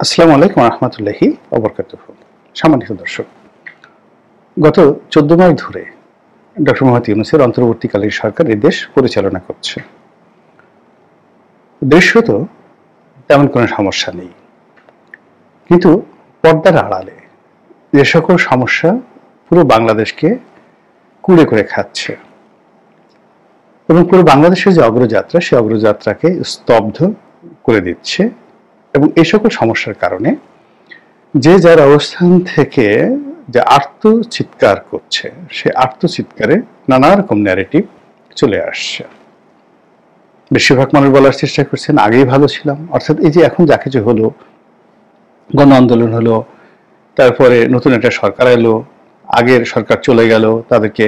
আসসালামু আলাইকুম রহমতুল্লাহি ওবরকাতুহু। সম্মানিত দর্শক, গত 14 মাস ধরে ডক্টর মোহাম্মদ ইউনূসের অন্তর্বর্তীকালীন সরকার এই দেশ পরিচালনা করছে। দৃশ্যত তেমন কোনো সমস্যা নেই, কিন্তু পর্দার আড়ালে যে সকল সমস্যা পুরো বাংলাদেশকে কুঁড়ে করে খাচ্ছে এবং পুরো বাংলাদেশের যে অগ্রযাত্রা, সেই অগ্রযাত্রাকে স্তব্ধ করে দিচ্ছে। এবং এই সকল সমস্যার কারণে যে যার অবস্থান থেকে যে আর্তচিৎকার করছে, সে আর্তচিৎকারে নানা রকম ন্যারেটিভ চলে আসছে। বেশিরভাগ মানুষ বলার চেষ্টা করছেন আগেই ভালো ছিলাম, অর্থাৎ এই যে এখন যা কিছু হলো, গণ আন্দোলন হলো, তারপরে নতুন একটা সরকার এলো, আগের সরকার চলে গেল, তাদেরকে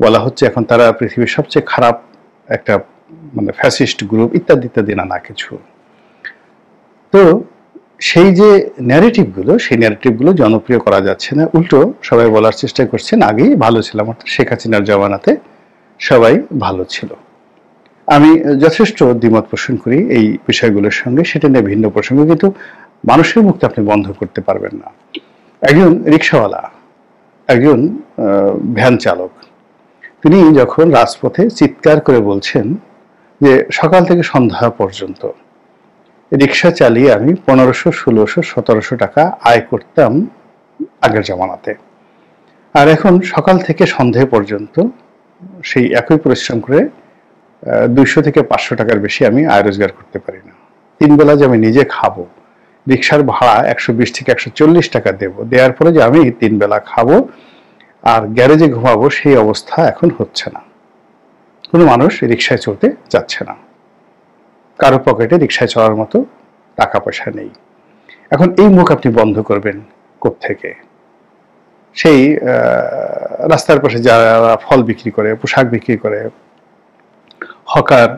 বলা হচ্ছে এখন তারা পৃথিবীর সবচেয়ে খারাপ একটা ফ্যাসিস্ট গ্রুপ, ইত্যাদি ইত্যাদি নানা কিছু। তো সেই যে ন্যারেটিভগুলো, সেই ন্যারেটিভগুলো জনপ্রিয় করা যাচ্ছে না, উল্টো সবাই বলার চেষ্টা করছেন আগেই ভালো ছিলাম, অর্থাৎ শেখ হাসিনার জমানাতে সবাই ভালো ছিল। আমি যথেষ্ট দ্বিমত পোষণ করি এই বিষয়গুলোর সঙ্গে, সেটা নিয়ে ভিন্ন প্রসঙ্গ, কিন্তু মানুষের মুক্তি আপনি বন্ধ করতে পারবেন না। একজন রিক্সাওয়ালা, একজন ভ্যান চালক, তিনি যখন রাজপথে চিৎকার করে বলছেন যে সকাল থেকে সন্ধ্যা পর্যন্ত রিক্সা চালিয়ে আমি 1500, 1600, 1700 টাকা আয় করতাম আগের জমানাতে, আর এখন সকাল থেকে সন্ধে পর্যন্ত সেই একই পরিশ্রম করে 200 থেকে 500 টাকার বেশি আমি আয় রোজগার করতে পারি না। 3 বেলা যে আমি নিজে খাবো, রিক্সার ভাড়া 120 থেকে 140 টাকা দেব, দেওয়ার পরে যে আমি 3 বেলা খাবো আর গ্যারেজে ঘুমাবো, সেই অবস্থা এখন হচ্ছে না। কোনো মানুষ রিক্সায় চলতে যাচ্ছে না, কারো পকেটে রিক্সায় চলার মতো টাকা পয়সা নেই। এখন এই মুখ আপনি বন্ধ করবেন কোত্থেকে? সেই রাস্তার পাশে যারা ফল বিক্রি করে, পোশাক বিক্রি করে, হকার,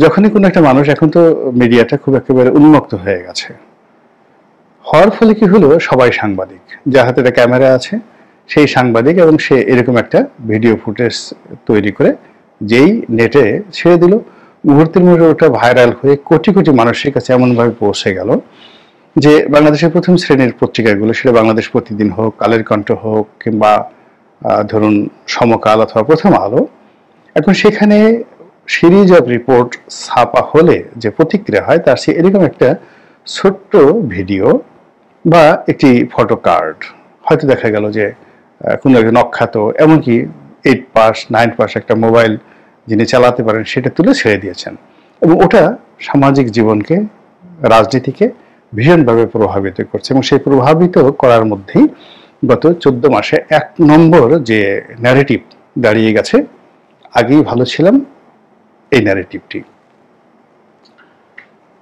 যখনই কোনো একটা মানুষ, এখন তো মিডিয়াটা খুব একেবারে উন্মুক্ত হয়ে গেছে, হওয়ার ফলে কি হলো, সবাই সাংবাদিক, যার হাতে একটা ক্যামেরা আছে সেই সাংবাদিক, এবং সে এরকম একটা ভিডিও ফুটেজ তৈরি করে যেই নেটে ছেড়ে দিল, মুহূর্তের মধ্যে ওটা ভাইরাল হয়ে কোটি কোটি মানুষের কাছে এমনভাবে পৌঁছে গেল যে বাংলাদেশের প্রথম শ্রেণীর পত্রিকাগুলো, সেটা বাংলাদেশ প্রতিদিন হোক, কালের কণ্ঠ হোক, কিংবা ধরুন সমকাল অথবা প্রথম আলো, এখন সেখানে সিরিজ অফ রিপোর্ট ছাপা হলে যে প্রতিক্রিয়া হয়, তার সে এরকম একটা ছোট্ট ভিডিও বা একটি ফটো কার্ড, হয়তো দেখা গেল যে কোনো একজন অখ্যাত, এমনকি 8 পাস 9 পাস একটা মোবাইল যিনি চালাতে পারেন, সেটা তুলে ছেড়ে দিয়েছেন, এবং ওটা সামাজিক জীবনকে, রাজনীতিকে ভীষণভাবে প্রভাবিত করছে। এবং সেই প্রভাবিত করার মধ্যেই গত 14 মাসে 1 নম্বর যে ন্যারেটিভ দাঁড়িয়ে গেছে, আগেই ভালো ছিলাম, এই ন্যারেটিভটি।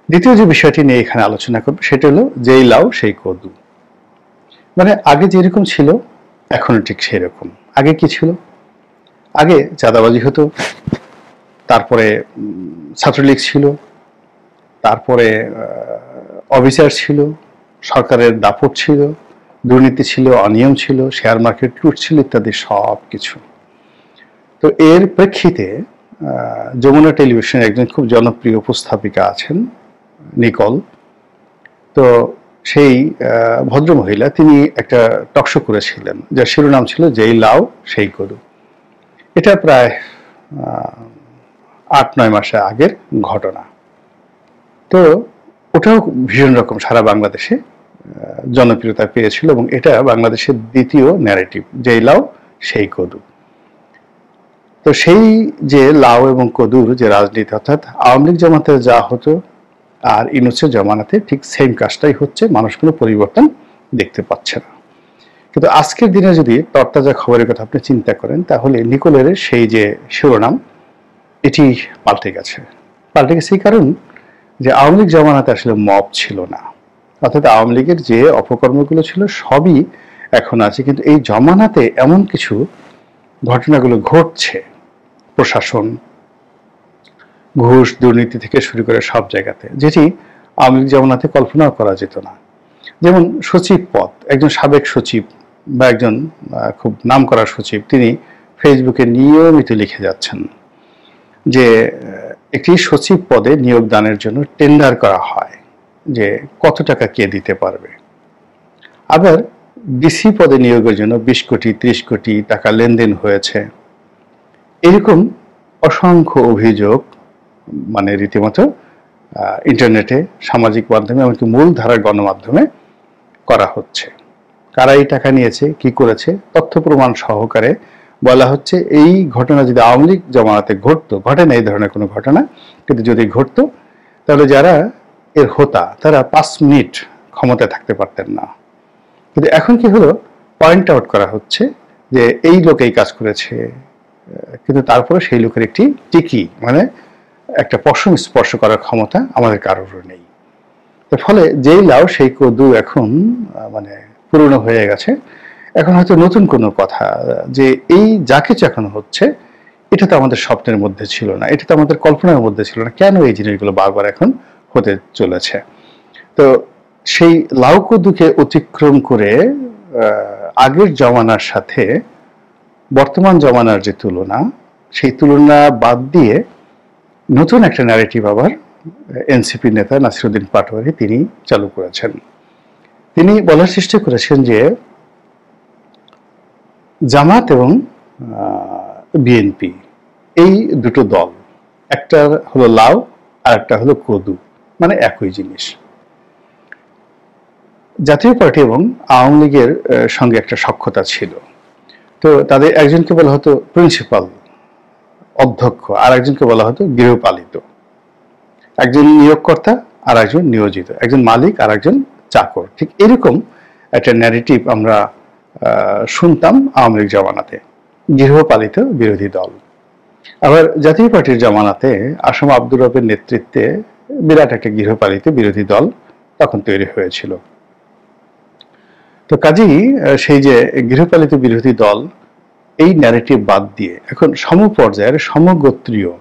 দ্বিতীয় যে বিষয়টি নিয়ে এখানে আলোচনা করব, সেটা হলো যেই লাউ সেই কদু। আগে যেরকম ছিল এখনো ঠিক সেই রকম। আগে কি ছিল? আগে চাঁদাবাজি হতো, তারপরে ছাত্রলীগ ছিল, তারপরে অবিচার ছিল, সরকারের দাপট ছিল, দুর্নীতি ছিল, অনিয়ম ছিল, শেয়ার মার্কেট লুট ছিল, ইত্যাদি সব কিছু। তো এর প্রেক্ষিতে যমুনা টেলিভিশনের একজন খুব জনপ্রিয় উপস্থাপিকা আছেন, নিকল। তো সেই ভদ্রমহিলা, তিনি একটা টকশো করেছিলেন যার শিরোনাম ছিল যেই লাউ সেই কদু। এটা প্রায় 8-9 মাস আগের ঘটনা। তো ওটাও ভীষণ রকম সারা বাংলাদেশে জনপ্রিয়তা পেয়েছিল, এবং এটা বাংলাদেশের দ্বিতীয় ন্যারেটিভ, যেই লাউ সেই কদু। তো সেই যে লাউ এবং কদুর যে রাজনীতি, অর্থাৎ আওয়ামী লীগ জামাতে যা হতো আর ইউনূসের জামানাতে ঠিক সেম কাজটাই হচ্ছে, মানুষ কোনো পরিবর্তন দেখতে পাচ্ছে না। কিন্তু আজকের দিনে যদি তরতাজা খবরের কথা আপনি চিন্তা করেন, তাহলে নিকোলের সেই যে শিরোনাম, এটি পাল্টে গেছে। পাল্টে গেছে এই কারণ যে আওয়ামী লীগ জামানাতে আসলে মব ছিল না, অর্থাৎ আওয়ামী লীগের যে অপকর্মগুলো ছিল সবই এখন আছে, কিন্তু এই জমানাতে এমন কিছু ঘটনাগুলো ঘটছে, প্রশাসন, ঘুষ, দুর্নীতি থেকে শুরু করে সব জায়গাতে, যেটি আওয়ামী লীগ জামানাতে কল্পনাও করা যেত না। যেমন সচিব পদ, একজন সাবেক সচিব বা একজন খুব নামকরা সচিব, তিনি ফেসবুকে নিয়মিত লিখে যাচ্ছেন যে একটি সচিব পদে নিয়োগদানের জন্য টেন্ডার করা হয়, যে কত টাকা কে দিতে পারবে। আবার ডিসি পদে নিয়োগের জন্য 20 কোটি 30 কোটি টাকা লেনদেন হয়েছে, এরকম অসংখ্য অভিযোগ মানে রীতিমতো ইন্টারনেটে, সামাজিক মাধ্যমে, এমনকি মূলধারার গণমাধ্যমে করা হচ্ছে। কারা এই টাকা নিয়েছে, কি করেছে, তথ্য প্রমাণ সহকারে বলা হচ্ছে এই ঘটনা যদি আওয়ামী লীগ জমানাতে ঘটতো, ঘটে না এই ধরনের কোনো ঘটনা, কিন্তু যদি ঘটতো তাহলে যারা এর হোতা তারা 5 মিনিট ক্ষমতায় থাকতে পারতেন না। কিন্তু এখন কি হলো, পয়েন্ট আউট করা হচ্ছে যে এই লোক এই কাজ করেছে, কিন্তু তারপরে সেই লোকের একটি টিকি মানে একটা পশম স্পর্শ করার ক্ষমতা আমাদের কারোর নেই। এর ফলে যেই লাউ সেই কদু এখন মানে পুরনো হয়ে গেছে। এখন হয়তো নতুন কোনো কথা যে এই যা কিছু এখন হচ্ছে এটা তো আমাদের স্বপ্নের মধ্যে ছিল না, এটা তো আমাদের কল্পনার মধ্যে ছিল না, কেন এই জিনিসগুলো বারবার এখন হতে চলেছে। তো সেই লাউ কদুকে অতিক্রম করে আগের জমানার সাথে বর্তমান জমানার যে তুলনা, সেই তুলনা বাদ দিয়ে নতুন একটা ন্যারেটিভ আবার এনসিপি নেতা নাসিরউদ্দিন পাটোয়ারি তিনি চালু করেছেন। তিনি বলার চেষ্টা করেছেন যে জামাত এবং বিএনপি এই দুটো দল, একটা হলো লাউ আর একটা হলো কদু, মানে একই জিনিস। জাতীয় পার্টি এবং আওয়ামী লীগের সঙ্গে একটা সখ্যতা ছিল, তো তাদের একজনকে বলা হতো প্রিন্সিপাল অধ্যক্ষ, আর একজনকে বলা হতো গৃহপালিত। একজন নিয়োগকর্তা আর একজন নিয়োজিত, একজন মালিক আর একজন চাকর। ঠিক এরকম একটা ন্যারেটিভ আমরা শুনতাম আওয়ামী লীগ জমানাতে, গৃহপালিত বিরোধী দল। আবার জাতীয় পার্টির জমানাতে আসম আব্দুর রবের নেতৃত্বে বিরাট একটা গৃহপালিত বিরোধী দল তখন তৈরি হয়েছিল। তো কাজেই সেই যে গৃহপালিত বিরোধী দল, এই ন্যারেটিভ বাদ দিয়ে এখন সমপর্যায়ের সমগোত্রীয়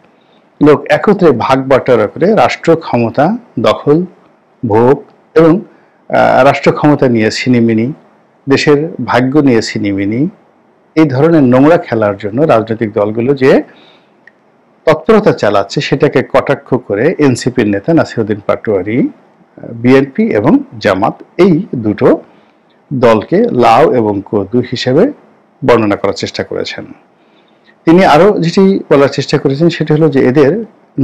লোক একত্রে ভাগ বাটোয়ারা করে রাষ্ট্র ক্ষমতা দখল, ভোগ এবং রাষ্ট্র ক্ষমতা নিয়ে ছিনিমিনি, দেশের ভাগ্য নিয়ে ছিনিমিনি, এই ধরনের নোংরা খেলার জন্য রাজনৈতিক দলগুলো যে তৎপরতা চালাচ্ছে সেটাকে কটাক্ষ করে এনসিপির নেতা নাসিরউদ্দিন পাটোয়ারি বিএনপি এবং জামাত এই দুটো দলকে লাউ এবং কদু হিসেবে বর্ণনা করার চেষ্টা করেছেন। তিনি আরো যেটি বলার চেষ্টা করেছেন সেটা হলো যে এদের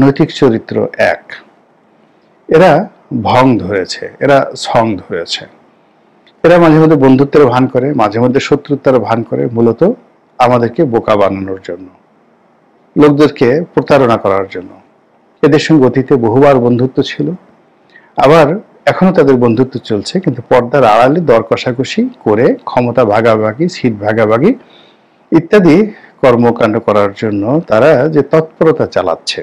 নৈতিক চরিত্র এক, এরা ভং ধরেছে, এরা ছং ধরেছে, এরা মাঝে মধ্যে বন্ধুত্বের ভান করে, মাঝে মধ্যে শত্রুতার ভান করে, মূলত আমাদেরকে বোকা বানানোর জন্য, লোকদেরকে প্রতারণা করার জন্য। এদের সঙ্গে অতীতে বহুবার বন্ধুত্ব ছিল, আবার এখনো তাদের বন্ধুত্ব চলছে, কিন্তু পর্দার আড়ালে দর কষাকষি করে ক্ষমতা ভাগাভাগি, সিট ভাগাভাগি ইত্যাদি কর্মকাণ্ড করার জন্য তারা যে তৎপরতা চালাচ্ছে,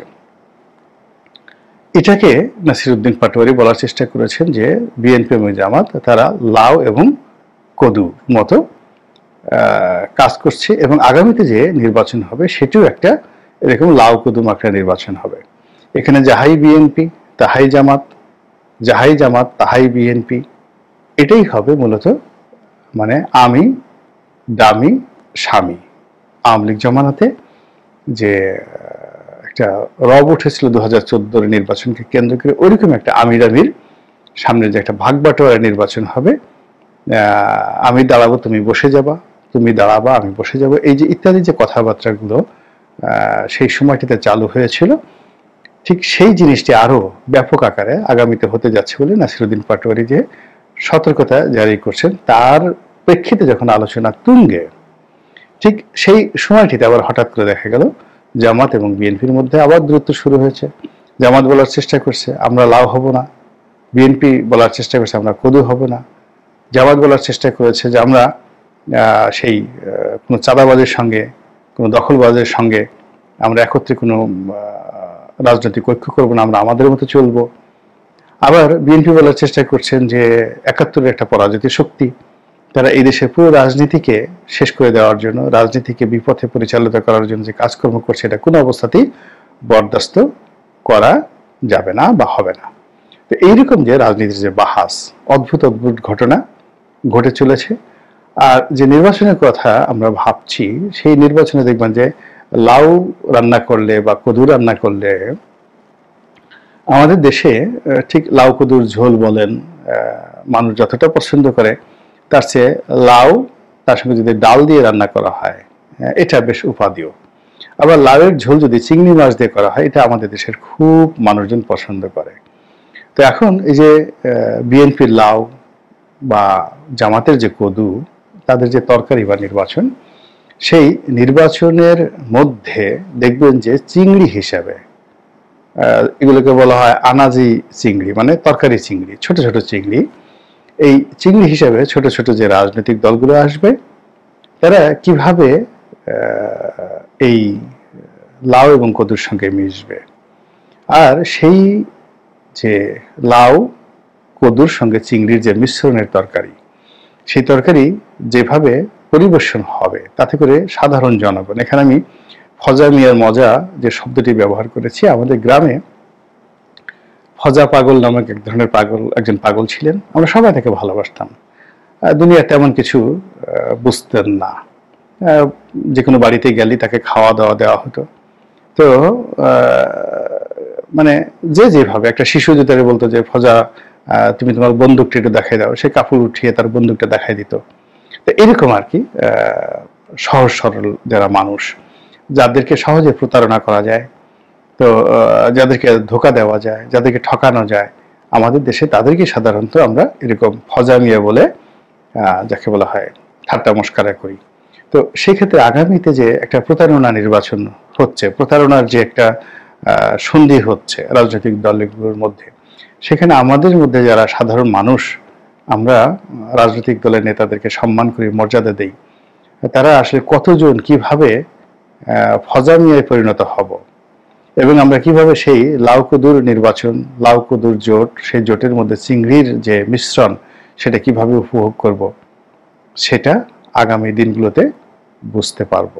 এটাকে নাসিরউদ্দিন পাটোয়ারি বলার চেষ্টা করেছেন যে বিএনপি এবং জামাত তারা লাউ এবং কদু মতো কাজ করছে, এবং আগামীতে যে নির্বাচন হবে সেটিও একটা এরকম লাউ কদু মাখা নির্বাচন হবে। এখানে যাহাই বিএনপি তাহাই জামাত, যাহাই জামাত তাহাই বিএনপি, এটাই হবে মূলত মানে আমি দামি স্বামী। আওয়ামী লীগ জমানাতে যে একটা রব উঠেছিল 2014 নির্বাচনকে কেন্দ্র করে, ওইরকম একটা আমির আমির সামনে যে একটা ভাগ বাটোয়ারা নির্বাচন হবে, আমি দাঁড়াবো তুমি বসে যাবা, তুমি দাঁড়াবা আমি বসে যাব, এই যে ইত্যাদি যে কথাবার্তাগুলো সেই সময়টিতে চালু হয়েছিল, ঠিক সেই জিনিসটি আরো ব্যাপক আকারে আগামীতে হতে যাচ্ছে বলে নাসিরউদ্দিন পাটোয়ারি যে সতর্কতা জারি করছেন, তার প্রেক্ষিতে যখন আলোচনা তুঙ্গে, ঠিক সেই সময়টিতে আবার হঠাৎ করে দেখা গেল জামাত এবং বিএনপির মধ্যে আবার দূরত্ব শুরু হয়েছে। জামাত বলার চেষ্টা করছে আমরা লাউ হব না, বিএনপি বলার চেষ্টা করছে আমরা কদু হব না, জামাত বলার চেষ্টা করেছে যে আমরা সেই কোনো চাঁদাবাজের সঙ্গে, কোনো দখলবাজের সঙ্গে আমরা একত্রে কোনো রাজনৈতিক ঐক্য করবো না, আমরা আমাদের মতো চলবো। আবার বিএনপি বলার চেষ্টা করছেন যে 71-এর একটা পরাজিত শক্তি, তারা এই দেশের পুরো রাজনীতিকে শেষ করে দেওয়ার জন্য, রাজনীতিকে বিপথে পরিচালিত করার জন্য যে কাজকর্ম করছে এটা কোনো অবস্থাতেই বরদাস্ত করা যাবে না বা হবে না। তো এইরকম যে রাজনীতির যে বাহাস, অদ্ভুত অদ্ভুত ঘটনা ঘটে চলেছে। আর যে নির্বাচনের কথা আমরা ভাবছি, সেই নির্বাচনে দেখবেন যে লাউ রান্না করলে বা কদু রান্না করলে আমাদের দেশে ঠিক লাউ কদুর ঝোল বলেন, মানুষ যতটা পছন্দ করে তার চেয়ে লাউ তার সঙ্গে যদি ডাল দিয়ে রান্না করা হয়, এটা বেশ উপাদেয়। আবার লাউয়ের ঝোল যদি চিংড়ি মাছ দিয়ে করা হয়, এটা আমাদের দেশের খুব মানুষজন পছন্দ করে। তো এখন এই যে বিএনপির লাউ বা জামাতের যে কদু, তাদের যে তরকারি বা নির্বাচন, সেই নির্বাচনের মধ্যে দেখবেন যে চিংড়ি হিসাবে এগুলোকে বলা হয় আনাজি চিংড়ি, মানে তরকারি চিংড়ি, ছোট ছোট চিংড়ি। এই চিংড়ি হিসাবে ছোট ছোট যে রাজনৈতিক দলগুলো আসবে, তারা কিভাবে এই লাউ এবং কদুর সঙ্গে মিশবে, আর সেই যে লাউ কদুর সঙ্গে চিংড়ির যে মিশ্রণের তরকারি, সেই তরকারি যেভাবে পরিবেশন হবে, তাতে করে সাধারণ জনগণ, এখানে আমি ফজা মিয়ার মজা যে শব্দটি ব্যবহার করেছি, আমাদের গ্রামে ফজা পাগল নামক এক ধরনের একজন পাগল ছিলেন। আমরা সবাই তাকে ভালোবাসতাম। দুনিয়া তেমন কিছু বুঝতেন না। যে কোনো বাড়িতে গেলে তাকে খাওয়া দাওয়া দেওয়া হতো। তো মানে যে যেভাবে, একটা শিশু যদি বলতো যে ফজা তুমি তোমার বন্দুকটা একটু দেখাই দাও, সে কাপড় উঠিয়ে তার বন্দুকটা দেখাই দিত। তো এরকম আর কি, সহজ সরল যারা মানুষ, যাদেরকে সহজে প্রতারণা করা যায়, তো যাদেরকে ধোকা দেওয়া যায়, যাদেরকে ঠকানো যায়, আমাদের দেশে তাদেরকে সাধারণত আমরা এরকম ফজা মিয়া বলে যাকে বলা হয় ঠাট্টা মস্করা করি। তো সেক্ষেত্রে আগামীতে যে একটা প্রতারণা নির্বাচন হচ্ছে, প্রতারণার যে একটা সন্ধি হচ্ছে রাজনৈতিক দলগুলোর মধ্যে, সেখানে আমাদের মধ্যে যারা সাধারণ মানুষ, আমরা রাজনৈতিক দলের নেতাদেরকে সম্মান করি, মর্যাদা দেই, তারা আসলে কতজন কিভাবে ফজা মিয়ায় পরিণত হব, এবং আমরা কিভাবে সেই লাউ কদুর নির্বাচন, লাউ কদুর জোট, সেই জোটের মধ্যে চিংড়ির যে মিশ্রণ, সেটা কিভাবে উপভোগ করব, সেটা আগামী দিনগুলোতে বুঝতে পারবো।